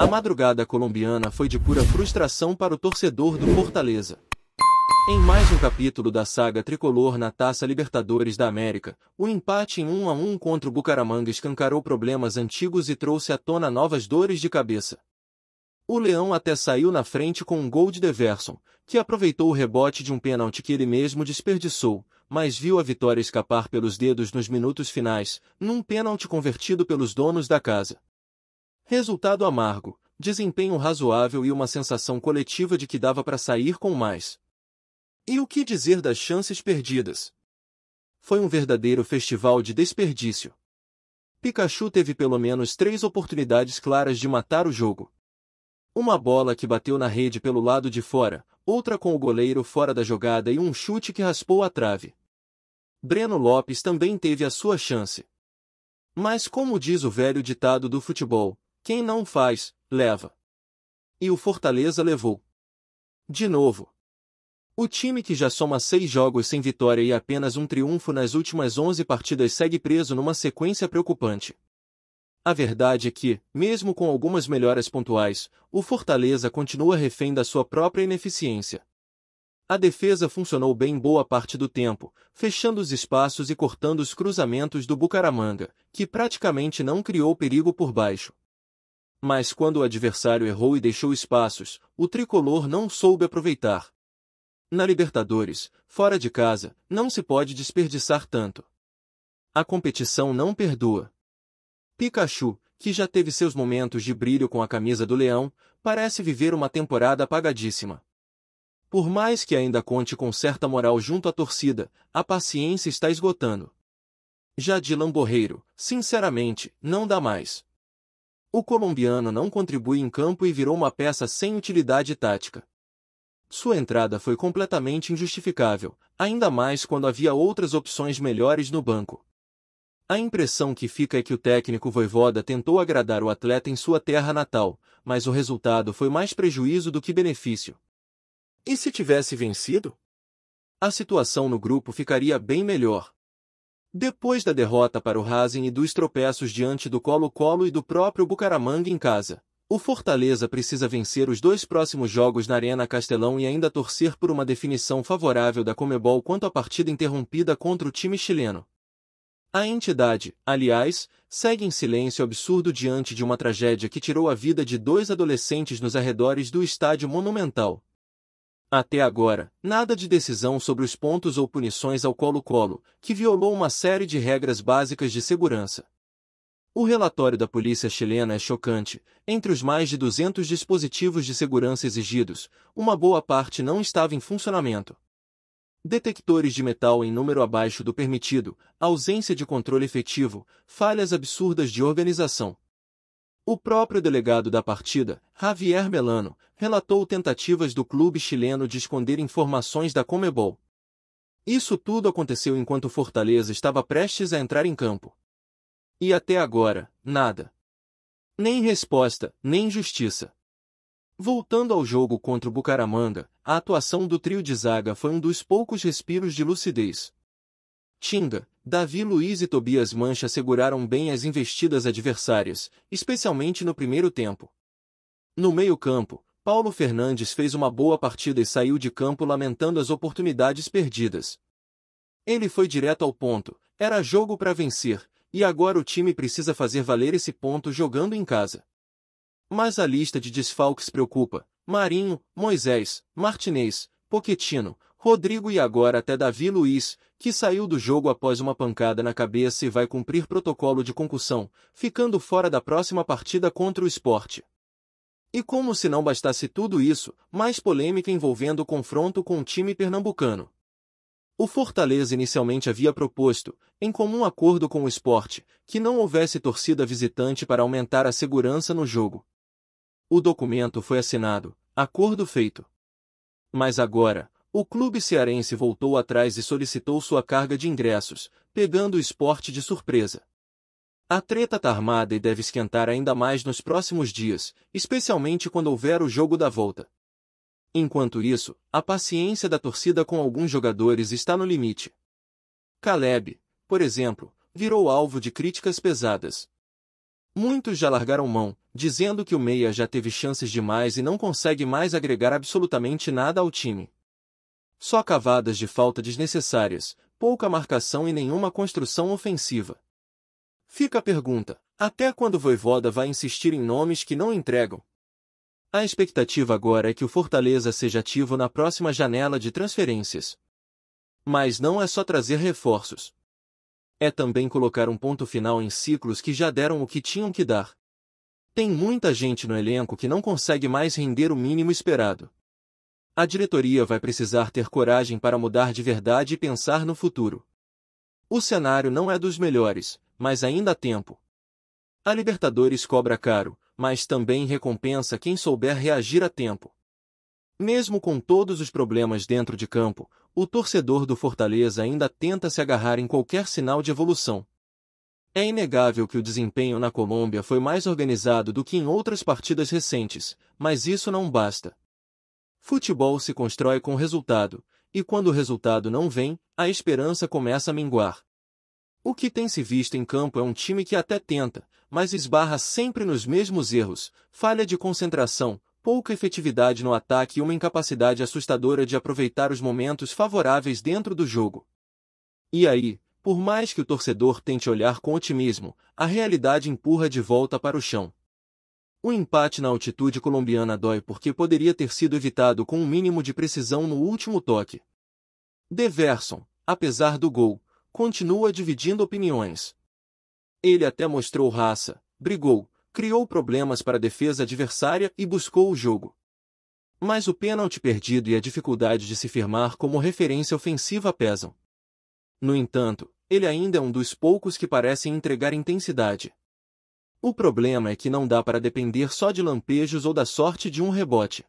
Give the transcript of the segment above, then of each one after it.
A madrugada colombiana foi de pura frustração para o torcedor do Fortaleza. Em mais um capítulo da saga tricolor na Taça Libertadores da América, o empate em 1-1 contra o Bucaramanga escancarou problemas antigos e trouxe à tona novas dores de cabeça. O Leão até saiu na frente com um gol de Deverson, que aproveitou o rebote de um pênalti que ele mesmo desperdiçou, mas viu a vitória escapar pelos dedos nos minutos finais, num pênalti convertido pelos donos da casa. Resultado amargo, desempenho razoável e uma sensação coletiva de que dava para sair com mais. E o que dizer das chances perdidas? Foi um verdadeiro festival de desperdício. Pikachu teve pelo menos 3 oportunidades claras de matar o jogo. Uma bola que bateu na rede pelo lado de fora, outra com o goleiro fora da jogada e um chute que raspou a trave. Breno Lopes também teve a sua chance. Mas como diz o velho ditado do futebol, quem não faz, leva. E o Fortaleza levou. De novo. O time que já soma 6 jogos sem vitória e apenas um triunfo nas últimas 11 partidas segue preso numa sequência preocupante. A verdade é que, mesmo com algumas melhoras pontuais, o Fortaleza continua refém da sua própria ineficiência. A defesa funcionou bem boa parte do tempo, fechando os espaços e cortando os cruzamentos do Bucaramanga, que praticamente não criou perigo por baixo. Mas quando o adversário errou e deixou espaços, o tricolor não soube aproveitar. Na Libertadores, fora de casa, não se pode desperdiçar tanto. A competição não perdoa. Pikachu, que já teve seus momentos de brilho com a camisa do Leão, parece viver uma temporada apagadíssima. Por mais que ainda conte com certa moral junto à torcida, a paciência está esgotando. Já Dylan Borreiro, sinceramente, não dá mais. O colombiano não contribui em campo e virou uma peça sem utilidade tática. Sua entrada foi completamente injustificável, ainda mais quando havia outras opções melhores no banco. A impressão que fica é que o técnico Vojvoda tentou agradar o atleta em sua terra natal, mas o resultado foi mais prejuízo do que benefício. E se tivesse vencido? A situação no grupo ficaria bem melhor. Depois da derrota para o Racing e dos tropeços diante do Colo-Colo e do próprio Bucaramanga em casa, o Fortaleza precisa vencer os 2 próximos jogos na Arena Castelão e ainda torcer por uma definição favorável da Conmebol quanto à partida interrompida contra o time chileno. A entidade, aliás, segue em silêncio absurdo diante de uma tragédia que tirou a vida de 2 adolescentes nos arredores do Estádio Monumental. Até agora, nada de decisão sobre os pontos ou punições ao Colo-Colo, que violou uma série de regras básicas de segurança. O relatório da polícia chilena é chocante. Entre os mais de 200 dispositivos de segurança exigidos, uma boa parte não estava em funcionamento. Detectores de metal em número abaixo do permitido, ausência de controle efetivo, falhas absurdas de organização. O próprio delegado da partida, Javier Melano, relatou tentativas do clube chileno de esconder informações da Conmebol. Isso tudo aconteceu enquanto Fortaleza estava prestes a entrar em campo. E até agora, nada. Nem resposta, nem justiça. Voltando ao jogo contra o Bucaramanga, a atuação do trio de zaga foi um dos poucos respiros de lucidez. Tinga, Davi Luiz e Tobias Mancha seguraram bem as investidas adversárias, especialmente no primeiro tempo. No meio-campo, Paulo Fernandes fez uma boa partida e saiu de campo lamentando as oportunidades perdidas. Ele foi direto ao ponto, era jogo para vencer, e agora o time precisa fazer valer esse ponto jogando em casa. Mas a lista de desfalques preocupa. Marinho, Moisés, Martinez, Pochettino, Rodrigo e agora até Davi Luiz, que saiu do jogo após uma pancada na cabeça e vai cumprir protocolo de concussão, ficando fora da próxima partida contra o Sport. E como se não bastasse tudo isso, mais polêmica envolvendo o confronto com o time pernambucano. O Fortaleza inicialmente havia proposto, em comum acordo com o Sport, que não houvesse torcida visitante para aumentar a segurança no jogo. O documento foi assinado, acordo feito. Mas agora, o clube cearense voltou atrás e solicitou sua carga de ingressos, pegando o Sport de surpresa. A treta tá armada e deve esquentar ainda mais nos próximos dias, especialmente quando houver o jogo da volta. Enquanto isso, a paciência da torcida com alguns jogadores está no limite. Caleb, por exemplo, virou alvo de críticas pesadas. Muitos já largaram mão, dizendo que o meia já teve chances demais e não consegue mais agregar absolutamente nada ao time. Só cavadas de falta desnecessárias, pouca marcação e nenhuma construção ofensiva. Fica a pergunta: até quando o Vojvoda vai insistir em nomes que não entregam? A expectativa agora é que o Fortaleza seja ativo na próxima janela de transferências. Mas não é só trazer reforços. É também colocar um ponto final em ciclos que já deram o que tinham que dar. Tem muita gente no elenco que não consegue mais render o mínimo esperado. A diretoria vai precisar ter coragem para mudar de verdade e pensar no futuro. O cenário não é dos melhores, mas ainda há tempo. A Libertadores cobra caro, mas também recompensa quem souber reagir a tempo. Mesmo com todos os problemas dentro de campo, o torcedor do Fortaleza ainda tenta se agarrar em qualquer sinal de evolução. É inegável que o desempenho na Colômbia foi mais organizado do que em outras partidas recentes, mas isso não basta. Futebol se constrói com resultado, e quando o resultado não vem, a esperança começa a minguar. O que tem se visto em campo é um time que até tenta, mas esbarra sempre nos mesmos erros, falha de concentração, pouca efetividade no ataque e uma incapacidade assustadora de aproveitar os momentos favoráveis dentro do jogo. E aí, por mais que o torcedor tente olhar com otimismo, a realidade empurra de volta para o chão. O empate na altitude colombiana dói porque poderia ter sido evitado com um mínimo de precisão no último toque. Deverson, apesar do gol, continua dividindo opiniões. Ele até mostrou raça, brigou, criou problemas para a defesa adversária e buscou o jogo. Mas o pênalti perdido e a dificuldade de se firmar como referência ofensiva pesam. No entanto, ele ainda é um dos poucos que parecem entregar intensidade. O problema é que não dá para depender só de lampejos ou da sorte de um rebote.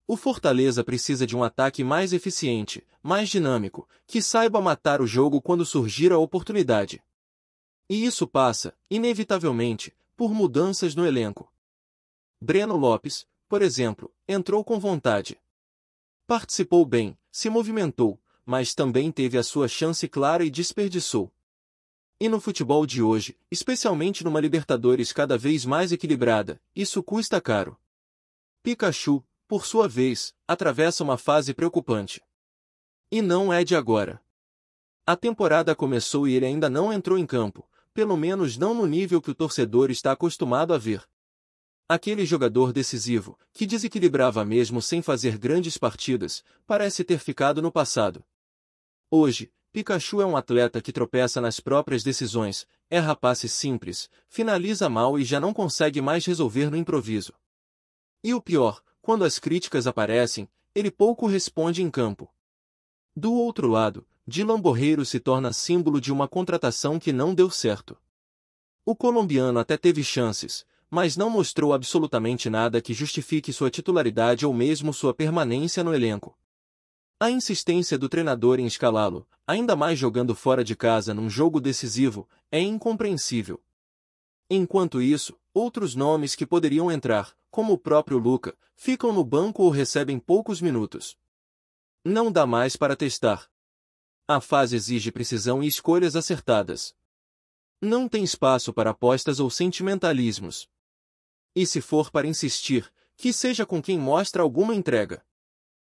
O Fortaleza precisa de um ataque mais eficiente, mais dinâmico, que saiba matar o jogo quando surgir a oportunidade. E isso passa, inevitavelmente, por mudanças no elenco. Breno Lopes, por exemplo, entrou com vontade. Participou bem, se movimentou, mas também teve a sua chance clara e desperdiçou. E no futebol de hoje, especialmente numa Libertadores cada vez mais equilibrada, isso custa caro. Pikachu, por sua vez, atravessa uma fase preocupante. E não é de agora. A temporada começou e ele ainda não entrou em campo, pelo menos não no nível que o torcedor está acostumado a ver. Aquele jogador decisivo, que desequilibrava mesmo sem fazer grandes partidas, parece ter ficado no passado. Hoje, Pikachu é um atleta que tropeça nas próprias decisões, erra passes simples, finaliza mal e já não consegue mais resolver no improviso. E o pior, quando as críticas aparecem, ele pouco responde em campo. Do outro lado, Dylan Borreiro se torna símbolo de uma contratação que não deu certo. O colombiano até teve chances, mas não mostrou absolutamente nada que justifique sua titularidade ou mesmo sua permanência no elenco. A insistência do treinador em escalá-lo, ainda mais jogando fora de casa num jogo decisivo, é incompreensível. Enquanto isso, outros nomes que poderiam entrar, como o próprio Luca, ficam no banco ou recebem poucos minutos. Não dá mais para testar. A fase exige precisão e escolhas acertadas. Não tem espaço para apostas ou sentimentalismos. E se for para insistir, que seja com quem mostra alguma entrega.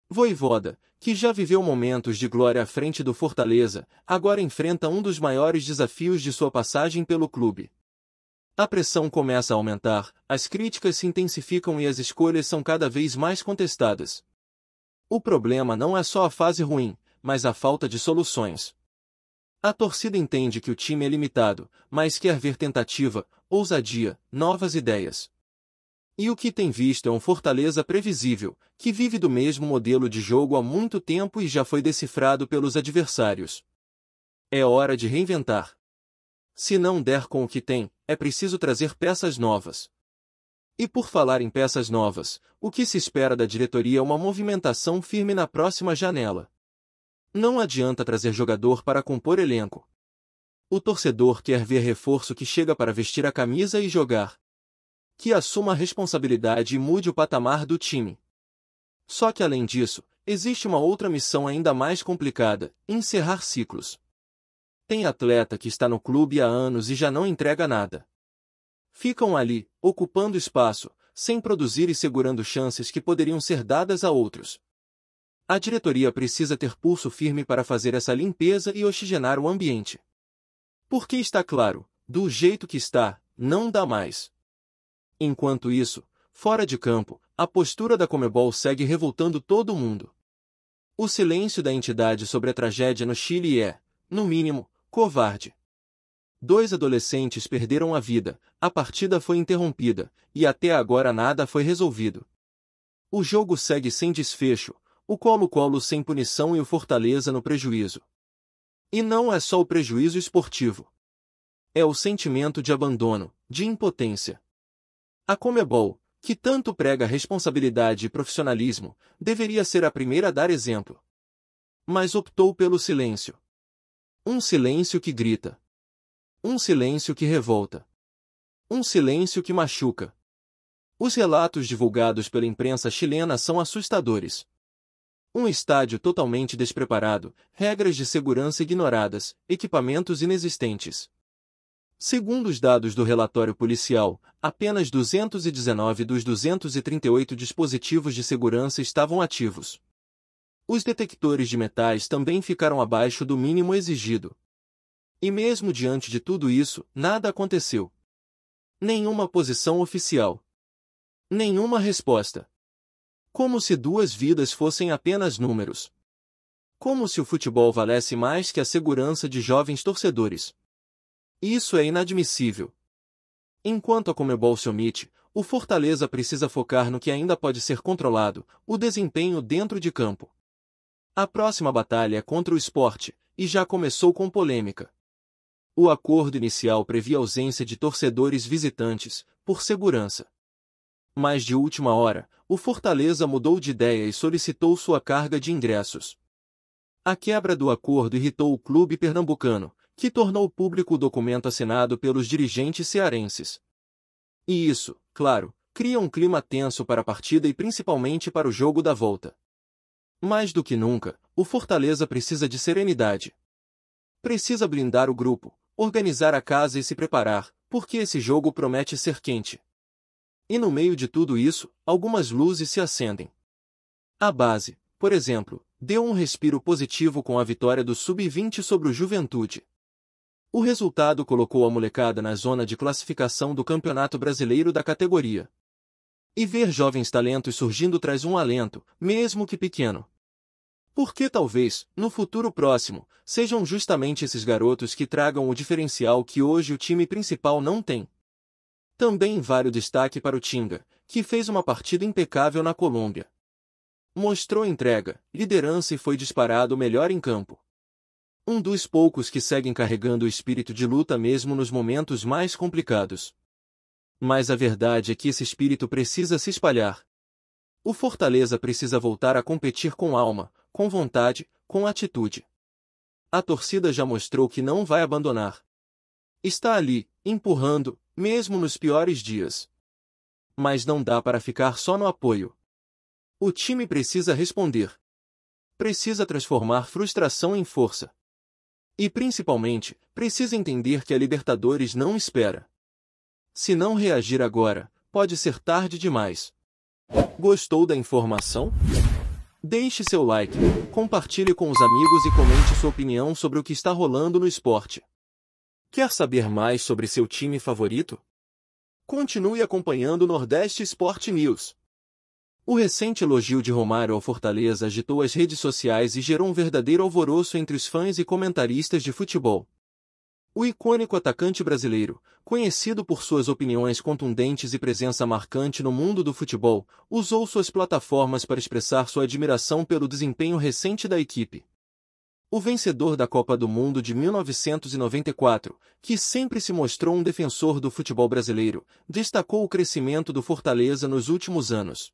Vojvoda, que já viveu momentos de glória à frente do Fortaleza, agora enfrenta um dos maiores desafios de sua passagem pelo clube. A pressão começa a aumentar, as críticas se intensificam e as escolhas são cada vez mais contestadas. O problema não é só a fase ruim, mas a falta de soluções. A torcida entende que o time é limitado, mas quer ver tentativa, ousadia, novas ideias. E o que tem visto é um Fortaleza previsível, que vive do mesmo modelo de jogo há muito tempo e já foi decifrado pelos adversários. É hora de reinventar. Se não der com o que tem, é preciso trazer peças novas. E por falar em peças novas, o que se espera da diretoria é uma movimentação firme na próxima janela. Não adianta trazer jogador para compor elenco. O torcedor quer ver reforço que chega para vestir a camisa e jogar. Que assuma a responsabilidade e mude o patamar do time. Só que além disso, existe uma outra missão ainda mais complicada: encerrar ciclos. Tem atleta que está no clube há anos e já não entrega nada. ficam ali, ocupando espaço, sem produzir e segurando chances que poderiam ser dadas a outros. A diretoria precisa ter pulso firme para fazer essa limpeza e oxigenar o ambiente. Porque está claro, do jeito que está, não dá mais. Enquanto isso, fora de campo, a postura da Conmebol segue revoltando todo mundo. O silêncio da entidade sobre a tragédia no Chile é, no mínimo, covarde. 2 adolescentes perderam a vida, a partida foi interrompida, e até agora nada foi resolvido. O jogo segue sem desfecho, o Colo-Colo sem punição e o Fortaleza no prejuízo. E não é só o prejuízo esportivo. É o sentimento de abandono, de impotência. A Conmebol, que tanto prega responsabilidade e profissionalismo, deveria ser a primeira a dar exemplo. Mas optou pelo silêncio. Um silêncio que grita. Um silêncio que revolta. Um silêncio que machuca. Os relatos divulgados pela imprensa chilena são assustadores. Um estádio totalmente despreparado, regras de segurança ignoradas, equipamentos inexistentes. Segundo os dados do relatório policial, apenas 219 dos 238 dispositivos de segurança estavam ativos. Os detectores de metais também ficaram abaixo do mínimo exigido. E mesmo diante de tudo isso, nada aconteceu. Nenhuma posição oficial. Nenhuma resposta. Como se 2 vidas fossem apenas números. Como se o futebol valesse mais que a segurança de jovens torcedores. Isso é inadmissível. Enquanto a Conmebol se omite, o Fortaleza precisa focar no que ainda pode ser controlado, o desempenho dentro de campo. A próxima batalha é contra o Sport, e já começou com polêmica. O acordo inicial previa ausência de torcedores visitantes, por segurança. Mas de última hora, o Fortaleza mudou de ideia e solicitou sua carga de ingressos. A quebra do acordo irritou o clube pernambucano, que tornou público o documento assinado pelos dirigentes cearenses. E isso, claro, cria um clima tenso para a partida e principalmente para o jogo da volta. Mais do que nunca, o Fortaleza precisa de serenidade. Precisa blindar o grupo, organizar a casa e se preparar, porque esse jogo promete ser quente. E no meio de tudo isso, algumas luzes se acendem. A base, por exemplo, deu um respiro positivo com a vitória do Sub-20 sobre o Juventude. O resultado colocou a molecada na zona de classificação do Campeonato Brasileiro da categoria. E ver jovens talentos surgindo traz um alento, mesmo que pequeno. Porque talvez, no futuro próximo, sejam justamente esses garotos que tragam o diferencial que hoje o time principal não tem. Também vale o destaque para o Tinga, que fez uma partida impecável na Colômbia. Mostrou entrega, liderança e foi disparado o melhor em campo. Um dos poucos que seguem carregando o espírito de luta mesmo nos momentos mais complicados. Mas a verdade é que esse espírito precisa se espalhar. O Fortaleza precisa voltar a competir com alma, com vontade, com atitude. A torcida já mostrou que não vai abandonar. Está ali, empurrando, mesmo nos piores dias. Mas não dá para ficar só no apoio. O time precisa responder. Precisa transformar frustração em força. E principalmente, precisa entender que a Libertadores não espera. Se não reagir agora, pode ser tarde demais. Gostou da informação? Deixe seu like, compartilhe com os amigos e comente sua opinião sobre o que está rolando no esporte. Quer saber mais sobre seu time favorito? Continue acompanhando o Nordeste Sport News. O recente elogio de Romário ao Fortaleza agitou as redes sociais e gerou um verdadeiro alvoroço entre os fãs e comentaristas de futebol. O icônico atacante brasileiro, conhecido por suas opiniões contundentes e presença marcante no mundo do futebol, usou suas plataformas para expressar sua admiração pelo desempenho recente da equipe. O vencedor da Copa do Mundo de 1994, que sempre se mostrou um defensor do futebol brasileiro, destacou o crescimento do Fortaleza nos últimos anos.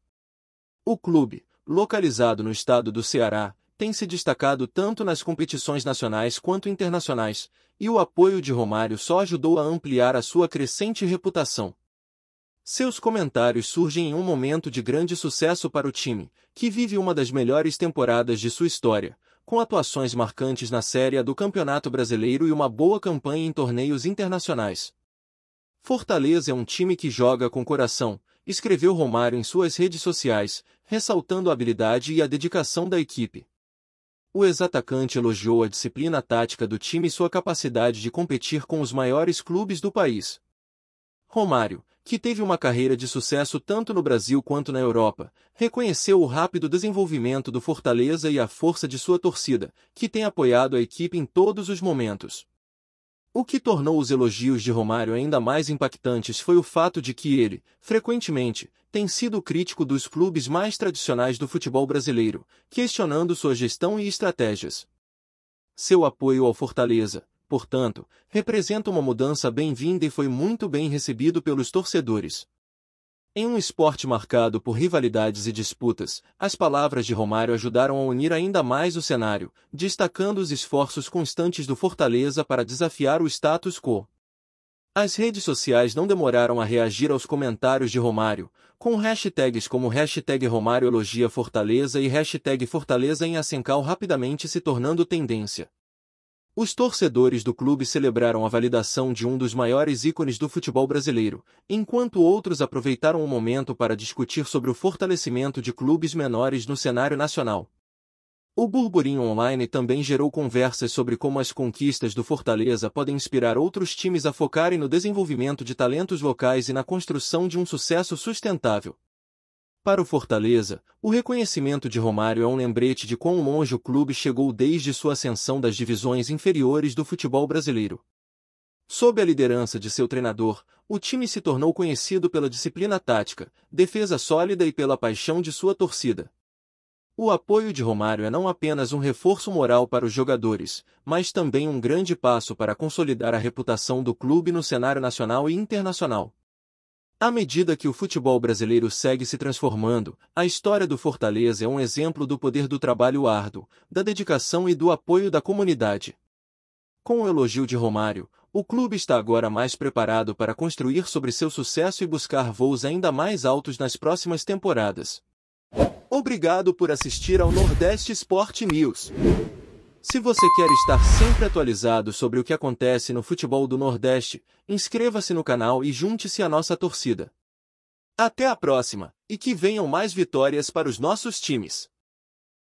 O clube, localizado no estado do Ceará, tem se destacado tanto nas competições nacionais quanto internacionais, e o apoio de Romário só ajudou a ampliar a sua crescente reputação. Seus comentários surgem em um momento de grande sucesso para o time, que vive uma das melhores temporadas de sua história, com atuações marcantes na Série A do Campeonato Brasileiro e uma boa campanha em torneios internacionais. Fortaleza é um time que joga com coração, escreveu Romário em suas redes sociais, ressaltando a habilidade e a dedicação da equipe. O ex-atacante elogiou a disciplina tática do time e sua capacidade de competir com os maiores clubes do país. Romário, que teve uma carreira de sucesso tanto no Brasil quanto na Europa, reconheceu o rápido desenvolvimento do Fortaleza e a força de sua torcida, que tem apoiado a equipe em todos os momentos. O que tornou os elogios de Romário ainda mais impactantes foi o fato de que ele, frequentemente, tem sido crítico dos clubes mais tradicionais do futebol brasileiro, questionando sua gestão e estratégias. Seu apoio ao Fortaleza, portanto, representa uma mudança bem-vinda e foi muito bem recebido pelos torcedores. Em um esporte marcado por rivalidades e disputas, as palavras de Romário ajudaram a unir ainda mais o cenário, destacando os esforços constantes do Fortaleza para desafiar o status quo. As redes sociais não demoraram a reagir aos comentários de Romário, com hashtags como hashtag Romário elogia Fortaleza e hashtag Fortaleza em Ascencal rapidamente se tornando tendência. Os torcedores do clube celebraram a validação de um dos maiores ícones do futebol brasileiro, enquanto outros aproveitaram o momento para discutir sobre o fortalecimento de clubes menores no cenário nacional. O burburinho online também gerou conversas sobre como as conquistas do Fortaleza podem inspirar outros times a focarem no desenvolvimento de talentos locais e na construção de um sucesso sustentável. Para o Fortaleza, o reconhecimento de Romário é um lembrete de quão longe o clube chegou desde sua ascensão das divisões inferiores do futebol brasileiro. Sob a liderança de seu treinador, o time se tornou conhecido pela disciplina tática, defesa sólida e pela paixão de sua torcida. O apoio de Romário é não apenas um reforço moral para os jogadores, mas também um grande passo para consolidar a reputação do clube no cenário nacional e internacional. À medida que o futebol brasileiro segue se transformando, a história do Fortaleza é um exemplo do poder do trabalho árduo, da dedicação e do apoio da comunidade. Com o elogio de Romário, o clube está agora mais preparado para construir sobre seu sucesso e buscar voos ainda mais altos nas próximas temporadas. Obrigado por assistir ao Nordeste Sport News. Se você quer estar sempre atualizado sobre o que acontece no futebol do Nordeste, inscreva-se no canal e junte-se à nossa torcida. Até a próxima, e que venham mais vitórias para os nossos times!